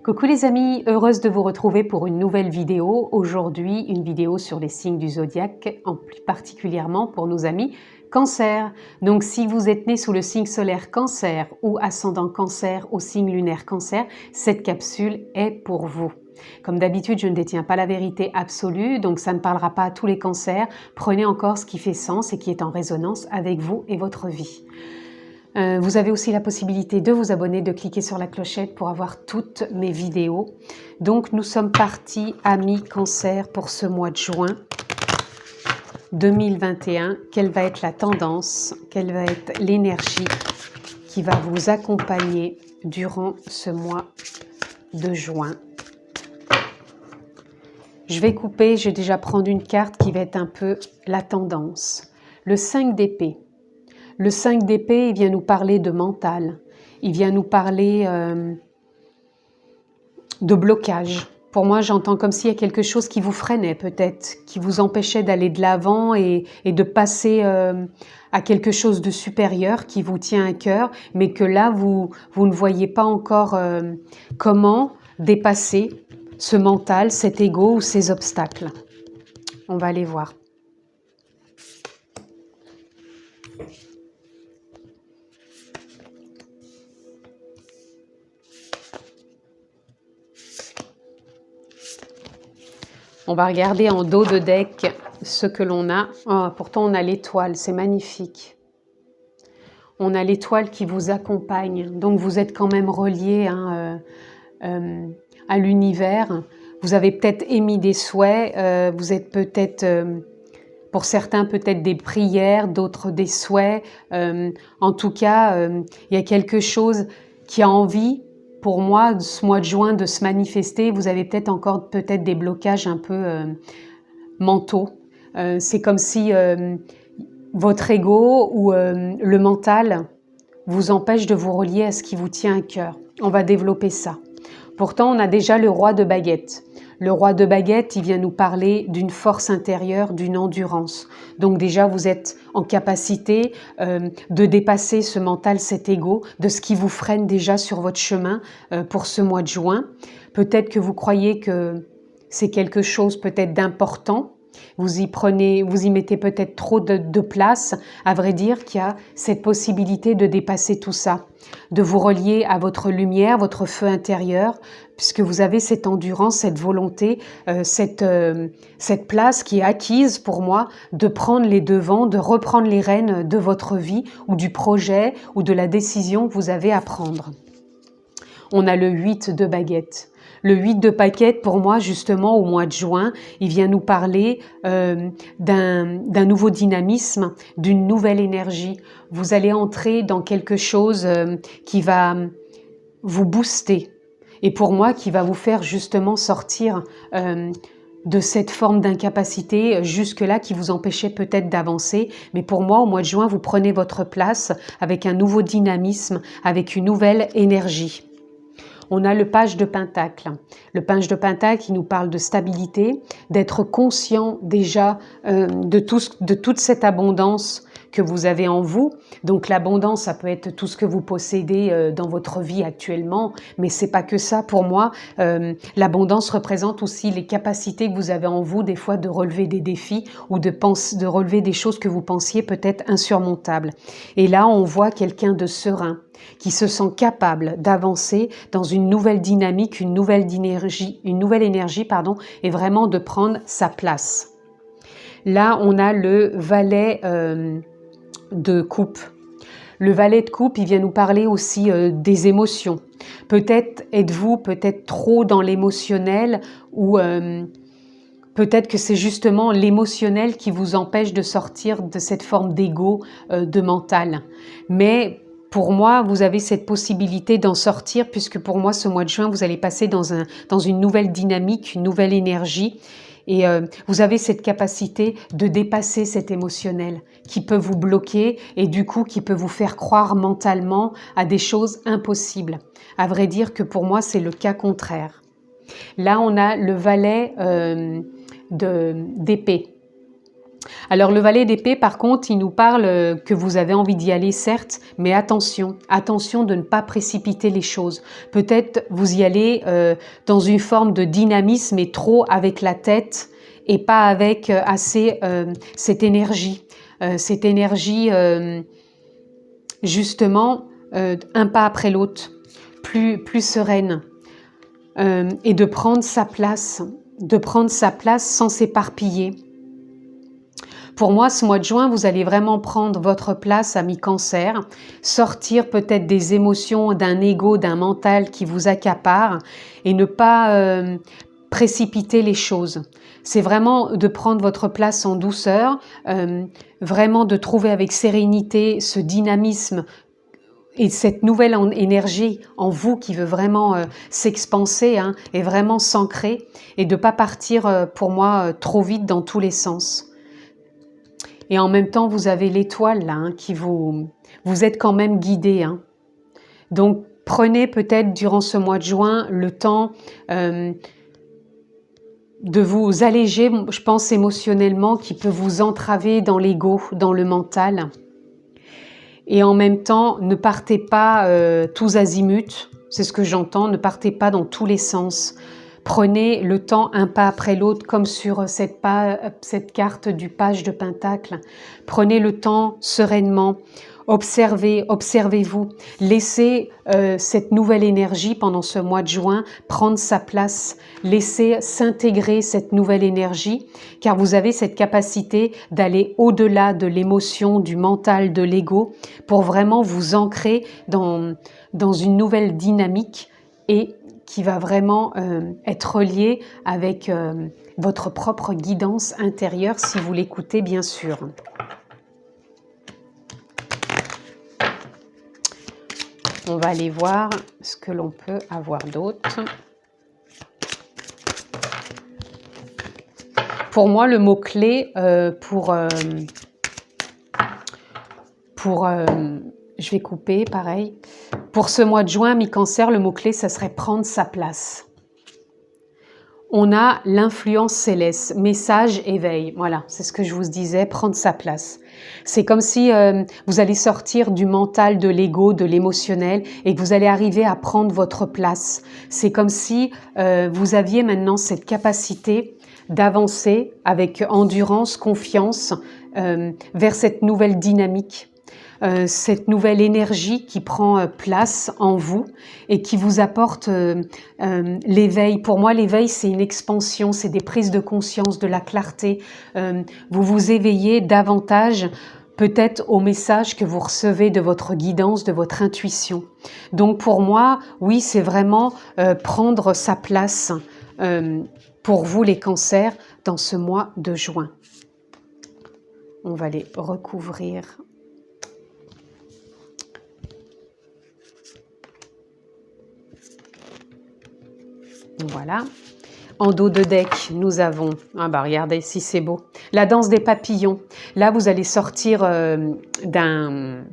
Coucou les amis, heureuse de vous retrouver pour une nouvelle vidéo. Aujourd'hui, une vidéo sur les signes du zodiaque, en plus particulièrement pour nos amis Cancer. Donc si vous êtes né sous le signe solaire Cancer ou ascendant Cancer au signe lunaire Cancer, cette capsule est pour vous. Comme d'habitude, je ne détiens pas la vérité absolue, donc ça ne parlera pas à tous les cancers. Prenez encore ce qui fait sens et qui est en résonance avec vous et votre vie. Vous avez aussi la possibilité de vous abonner, de cliquer sur la clochette pour avoir toutes mes vidéos. Donc nous sommes partis, amis Cancer, pour ce mois de juin 2021. Quelle va être la tendance? Quelle va être l'énergie qui va vous accompagner durant ce mois de juin? Je vais couper, je vais déjà prendre une carte qui va être un peu la tendance. Le 5 d'épée. Le 5 d'épée, il vient nous parler de mental. Il vient nous parler de blocage. Pour moi, j'entends comme s'il y a quelque chose qui vous freinait peut-être, qui vous empêchait d'aller de l'avant et de passer à quelque chose de supérieur qui vous tient à cœur, mais que là, vous ne voyez pas encore comment dépasser ce mental, cet ego ou ces obstacles. On va aller voir. On va regarder en dos de deck ce que l'on a. Oh, pourtant, on a l'étoile, c'est magnifique. On a l'étoile qui vous accompagne. Donc, vous êtes quand même relié à l'univers. Vous avez peut-être émis des souhaits. Vous êtes peut-être, pour certains, peut-être des prières, d'autres des souhaits. En tout cas, il y a quelque chose qui a envie, pour moi, ce mois de juin, de se manifester. Vous avez peut-être encore des blocages un peu mentaux. C'est comme si votre ego ou le mental vous empêche de vous relier à ce qui vous tient à cœur. On va développer ça. Pourtant, on a déjà le roi de baguette. Le roi de baguette, il vient nous parler d'une force intérieure, d'une endurance. Donc déjà, vous êtes en capacité de dépasser ce mental, cet ego, de ce qui vous freine déjà sur votre chemin pour ce mois de juin. Peut-être que vous croyez que c'est quelque chose peut-être d'important. Vous y mettez peut-être trop de place. À vrai dire qu'il y a cette possibilité de dépasser tout ça, de vous relier à votre lumière, votre feu intérieur, puisque vous avez cette endurance, cette volonté, cette place qui est acquise pour moi de prendre les devants, de reprendre les rênes de votre vie ou du projet ou de la décision que vous avez à prendre. On a le 8 de baguette. Le 8 de baguette, pour moi, justement, au mois de juin, il vient nous parler d'un nouveau dynamisme, d'une nouvelle énergie. Vous allez entrer dans quelque chose qui va vous booster. Et pour moi, qui va vous faire justement sortir de cette forme d'incapacité jusque-là qui vous empêchait peut-être d'avancer. Mais pour moi, au mois de juin, vous prenez votre place avec un nouveau dynamisme, avec une nouvelle énergie. On a le page de Pentacle. Le page de Pentacle qui nous parle de stabilité, d'être conscient déjà de toute cette abondance que vous avez en vous. Donc l'abondance, ça peut être tout ce que vous possédez dans votre vie actuellement, mais c'est pas que ça. Pour moi, l'abondance représente aussi les capacités que vous avez en vous, des fois de relever des défis ou de relever des choses que vous pensiez peut-être insurmontables. Et là, on voit quelqu'un de serein, qui se sent capable d'avancer dans une nouvelle dynamique, une nouvelle énergie, et vraiment de prendre sa place. Là, on a le valet de coupe. Le valet de coupe, il vient nous parler aussi des émotions. Peut-être êtes-vous trop dans l'émotionnel ou peut-être que c'est justement l'émotionnel qui vous empêche de sortir de cette forme d'ego, de mental. Mais pour moi, vous avez cette possibilité d'en sortir puisque pour moi, ce mois de juin, vous allez passer dans une nouvelle dynamique, une nouvelle énergie. Et vous avez cette capacité de dépasser cet émotionnel qui peut vous bloquer et du coup qui peut vous faire croire mentalement à des choses impossibles. À vrai dire que pour moi, c'est le cas contraire. Là, on a le valet d'épée. Alors le valet d'épée, par contre, il nous parle que vous avez envie d'y aller, certes, mais attention, attention de ne pas précipiter les choses. Peut-être vous y allez dans une forme de dynamisme et trop avec la tête et pas avec assez cette énergie justement un pas après l'autre, plus sereine et de prendre sa place sans s'éparpiller. Pour moi, ce mois de juin, vous allez vraiment prendre votre place, ami Cancer, sortir peut-être des émotions, d'un ego, d'un mental qui vous accapare et ne pas précipiter les choses. C'est vraiment de prendre votre place en douceur, vraiment de trouver avec sérénité ce dynamisme et cette nouvelle énergie en vous qui veut vraiment s'expanser et vraiment s'ancrer et de ne pas partir pour moi trop vite dans tous les sens. Et en même temps, vous avez l'étoile là qui vous êtes quand même guidé. Donc, prenez peut-être durant ce mois de juin le temps de vous alléger, je pense émotionnellement, qui peut vous entraver dans l'ego, dans le mental. Et en même temps, ne partez pas tous azimuts, c'est ce que j'entends, ne partez pas dans tous les sens. Prenez le temps un pas après l'autre, comme sur cette carte du page de Pentacle. Prenez le temps sereinement, observez-vous. Laissez cette nouvelle énergie pendant ce mois de juin prendre sa place. Laissez s'intégrer cette nouvelle énergie, car vous avez cette capacité d'aller au-delà de l'émotion, du mental, de l'ego, pour vraiment vous ancrer dans une nouvelle dynamique et qui va vraiment être relié avec votre propre guidance intérieure, si vous l'écoutez bien sûr. On va aller voir ce que l'on peut avoir d'autre. Pour moi, le mot-clé je vais couper, pareil. Pour ce mois de juin, mi-cancer, le mot-clé, ça serait prendre sa place. On a l'influence céleste, message, éveil. Voilà, c'est ce que je vous disais, prendre sa place. C'est comme si vous allez sortir du mental, de l'ego, de l'émotionnel et que vous allez arriver à prendre votre place. C'est comme si vous aviez maintenant cette capacité d'avancer avec endurance, confiance vers cette nouvelle dynamique. Cette nouvelle énergie qui prend place en vous et qui vous apporte l'éveil. Pour moi, l'éveil, c'est une expansion, c'est des prises de conscience, de la clarté. Vous vous éveillez davantage peut-être au message que vous recevez de votre guidance, de votre intuition. Donc pour moi, oui, c'est vraiment prendre sa place pour vous les cancers dans ce mois de juin. On va les recouvrir. Voilà. En dos de deck, nous avons, regardez si c'est beau, la danse des papillons. Là, vous allez sortir d'un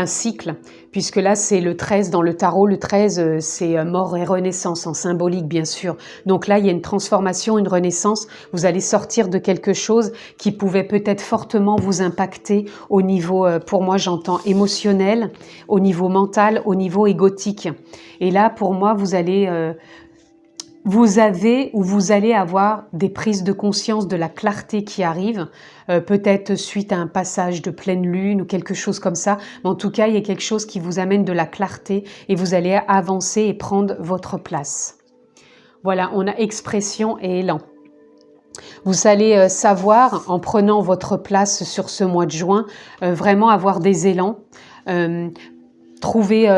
cycle, puisque là, c'est le 13 dans le tarot. Le 13, c'est mort et renaissance, en symbolique, bien sûr. Donc là, il y a une transformation, une renaissance. Vous allez sortir de quelque chose qui pouvait peut-être fortement vous impacter au niveau, pour moi, j'entends émotionnel, au niveau mental, au niveau égotique. Et là, pour moi, vous allez vous allez avoir des prises de conscience de la clarté qui arrive, peut-être suite à un passage de pleine lune ou quelque chose comme ça. Mais en tout cas, il y a quelque chose qui vous amène de la clarté et vous allez avancer et prendre votre place. Voilà, on a expression et élan. Vous allez savoir, en prenant votre place sur ce mois de juin, vraiment avoir des élans, trouver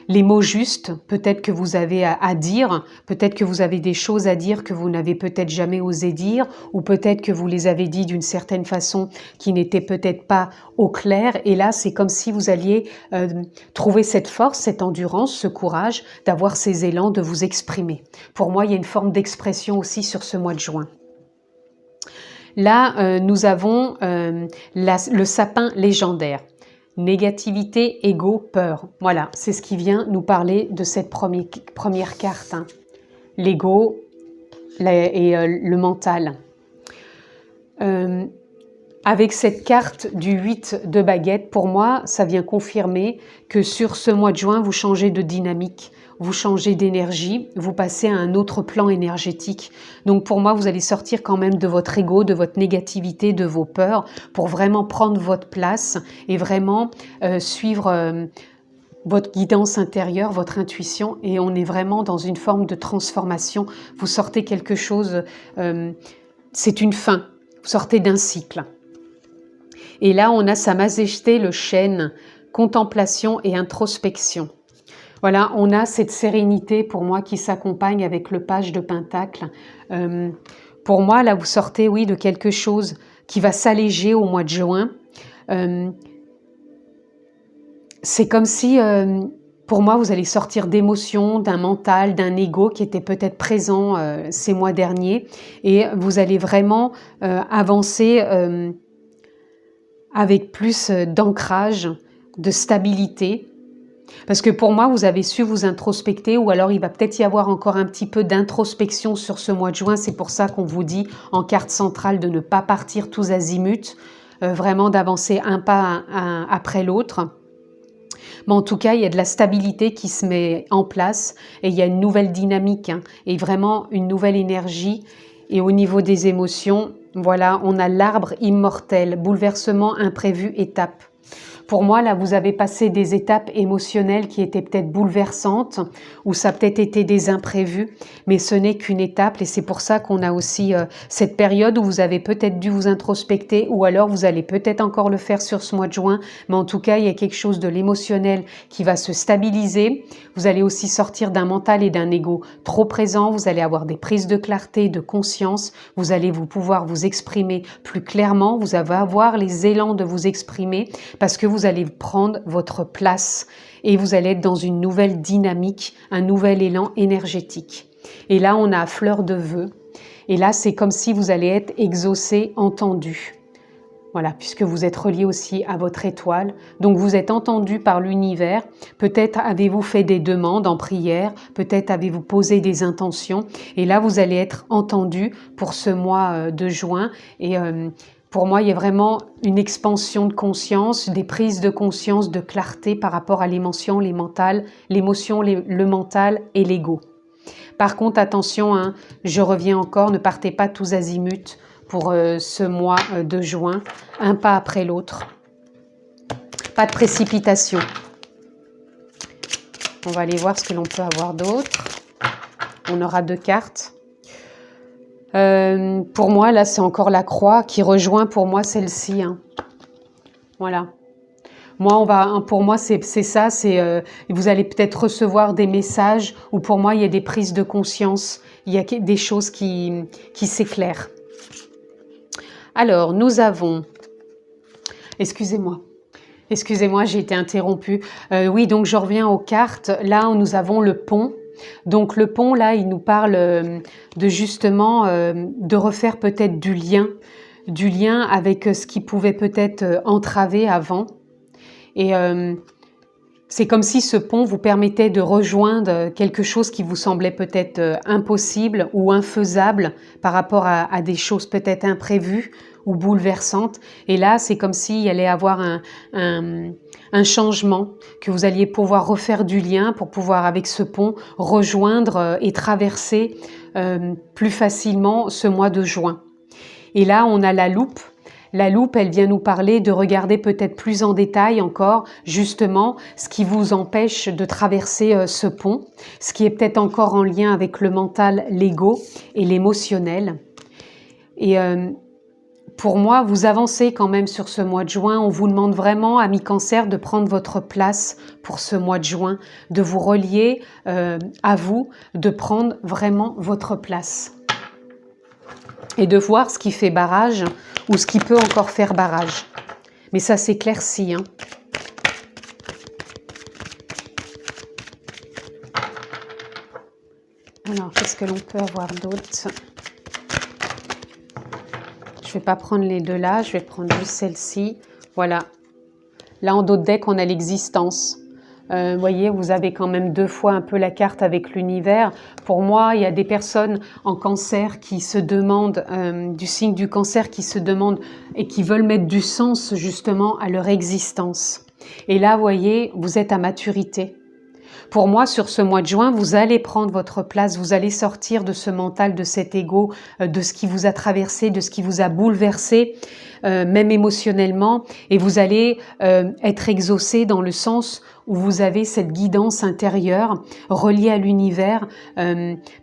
les mots justes, peut-être que vous avez à dire, peut-être que vous avez des choses à dire que vous n'avez peut-être jamais osé dire, ou peut-être que vous les avez dit d'une certaine façon qui n'était peut-être pas au clair, et là c'est comme si vous alliez trouver cette force, cette endurance, ce courage d'avoir ces élans, de vous exprimer. Pour moi, il y a une forme d'expression aussi sur ce mois de juin. Là, nous avons le sapin légendaire. Négativité, ego, peur. Voilà, c'est ce qui vient nous parler de cette première carte. L'ego et le mental. avec cette carte du 8 de baguette, pour moi, ça vient confirmer que sur ce mois de juin, vous changez de dynamique, vous changez d'énergie, vous passez à un autre plan énergétique. Donc pour moi, vous allez sortir quand même de votre ego, de votre négativité, de vos peurs, pour vraiment prendre votre place et vraiment suivre votre guidance intérieure, votre intuition, et on est vraiment dans une forme de transformation. Vous sortez quelque chose, c'est une fin, vous sortez d'un cycle. Et là, on a Sa Majesté le chêne, contemplation et introspection. Voilà, on a cette sérénité pour moi qui s'accompagne avec le page de Pentacle. Pour moi, là, vous sortez, oui, de quelque chose qui va s'alléger au mois de juin. C'est comme si, pour moi, vous allez sortir d'émotions, d'un mental, d'un ego qui était peut-être présent ces mois derniers. Et vous allez vraiment avancer avec plus d'ancrage, de stabilité. Parce que pour moi, vous avez su vous introspecter, ou alors il va peut-être y avoir encore un petit peu d'introspection sur ce mois de juin. C'est pour ça qu'on vous dit en carte centrale de ne pas partir tous azimuts, vraiment d'avancer un pas après l'autre. Mais en tout cas, il y a de la stabilité qui se met en place et il y a une nouvelle dynamique et vraiment une nouvelle énergie. Et au niveau des émotions, voilà, on a l'arbre immortel, bouleversement imprévu, étape. Pour moi, là, vous avez passé des étapes émotionnelles qui étaient peut-être bouleversantes, ou ça a peut-être été des imprévus, mais ce n'est qu'une étape, et c'est pour ça qu'on a aussi cette période où vous avez peut-être dû vous introspecter, ou alors vous allez peut-être encore le faire sur ce mois de juin, mais en tout cas, il y a quelque chose de l'émotionnel qui va se stabiliser. Vous allez aussi sortir d'un mental et d'un ego trop présent, vous allez avoir des prises de clarté, de conscience, vous allez pouvoir vous exprimer plus clairement, vous allez avoir les élans de vous exprimer, parce que vous allez prendre votre place et vous allez être dans une nouvelle dynamique, un nouvel élan énergétique. Et là, on a fleur de vœux. Et là, c'est comme si vous allez être exaucé, entendu. Voilà, puisque vous êtes relié aussi à votre étoile. Donc, vous êtes entendu par l'univers. Peut-être avez-vous fait des demandes en prière. Peut-être avez-vous posé des intentions. Et là, vous allez être entendu pour ce mois de juin. Et pour moi, il y a vraiment une expansion de conscience, des prises de conscience, de clarté par rapport à l'émotion, le mental et l'ego. Par contre, attention, hein, je reviens encore, ne partez pas tous azimuts pour ce mois de juin, un pas après l'autre. Pas de précipitation. On va aller voir ce que l'on peut avoir d'autre. On aura 2 cartes. Pour moi, là, c'est encore la croix qui rejoint pour moi celle-ci. Hein. Voilà. Moi, pour moi, c'est ça. Vous allez peut-être recevoir des messages où pour moi, il y a des prises de conscience. Il y a des choses qui s'éclairent. Alors, nous avons... Excusez-moi, j'ai été interrompue. Oui, donc je reviens aux cartes. Là, nous avons le pont. Donc le pont, là, il nous parle de justement de refaire peut-être du lien avec ce qui pouvait peut-être entraver avant. Et c'est comme si ce pont vous permettait de rejoindre quelque chose qui vous semblait peut-être impossible ou infaisable par rapport à des choses peut-être imprévues ou bouleversantes. Et là, c'est comme s'il allait avoir un changement, que vous alliez pouvoir refaire du lien pour pouvoir, avec ce pont, rejoindre et traverser plus facilement ce mois de juin. Et là, on a la loupe. La loupe, elle vient nous parler de regarder peut-être plus en détail encore, justement, ce qui vous empêche de traverser ce pont, ce qui est peut-être encore en lien avec le mental, l'ego et l'émotionnel. Et pour moi, vous avancez quand même sur ce mois de juin. On vous demande vraiment, amis Cancer, de prendre votre place pour ce mois de juin, de vous relier à vous, de prendre vraiment votre place. Et de voir ce qui fait barrage ou ce qui peut encore faire barrage. Mais ça s'éclaircit. Hein. Alors, qu'est-ce que l'on peut avoir d'autre ? Je ne vais pas prendre les 2 là, je vais prendre juste celle-ci. Voilà. Là, en d'autres decks, on a l'existence. Vous voyez, vous avez quand même 2 fois un peu la carte avec l'univers. Pour moi, il y a des personnes en cancer qui se demandent, du signe du cancer, qui se demandent et qui veulent mettre du sens justement à leur existence. Et là, vous voyez, vous êtes à maturité. Pour moi, sur ce mois de juin, vous allez prendre votre place, vous allez sortir de ce mental, de cet ego, de ce qui vous a traversé, de ce qui vous a bouleversé, même émotionnellement, et vous allez être exaucé dans le sens où vous avez cette guidance intérieure reliée à l'univers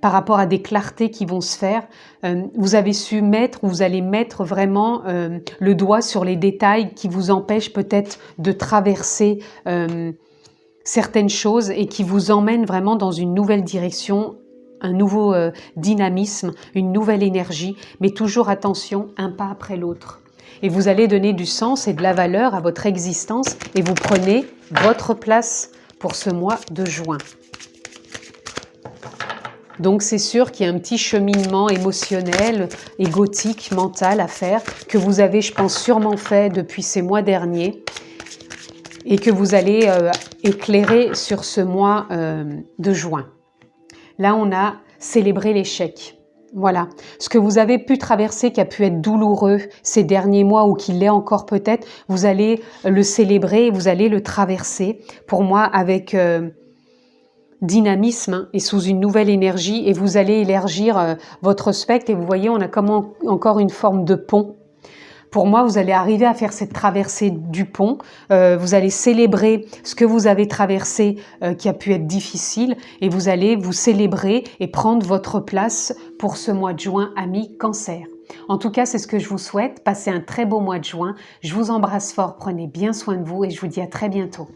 par rapport à des clartés qui vont se faire. Vous avez su mettre, vous allez mettre vraiment le doigt sur les détails qui vous empêchent peut-être de traverser certaines choses et qui vous emmènent vraiment dans une nouvelle direction, un nouveau dynamisme, une nouvelle énergie, mais toujours attention, un pas après l'autre. Et vous allez donner du sens et de la valeur à votre existence et vous prenez votre place pour ce mois de juin. Donc c'est sûr qu'il y a un petit cheminement émotionnel, égotique, mental à faire, que vous avez, je pense, sûrement fait depuis ces mois derniers et que vous allez éclairer sur ce mois de juin. Là, on a célébré l'échec. Voilà, ce que vous avez pu traverser qui a pu être douloureux ces derniers mois ou qui l'est encore peut-être, vous allez le célébrer, vous allez le traverser, pour moi, avec dynamisme et sous une nouvelle énergie, et vous allez élargir votre spectre, et vous voyez, on a comme encore une forme de pont. Pour moi, vous allez arriver à faire cette traversée du pont, vous allez célébrer ce que vous avez traversé qui a pu être difficile et vous allez vous célébrer et prendre votre place pour ce mois de juin, amis Cancer. En tout cas, c'est ce que je vous souhaite. Passez un très beau mois de juin. Je vous embrasse fort, prenez bien soin de vous et je vous dis à très bientôt.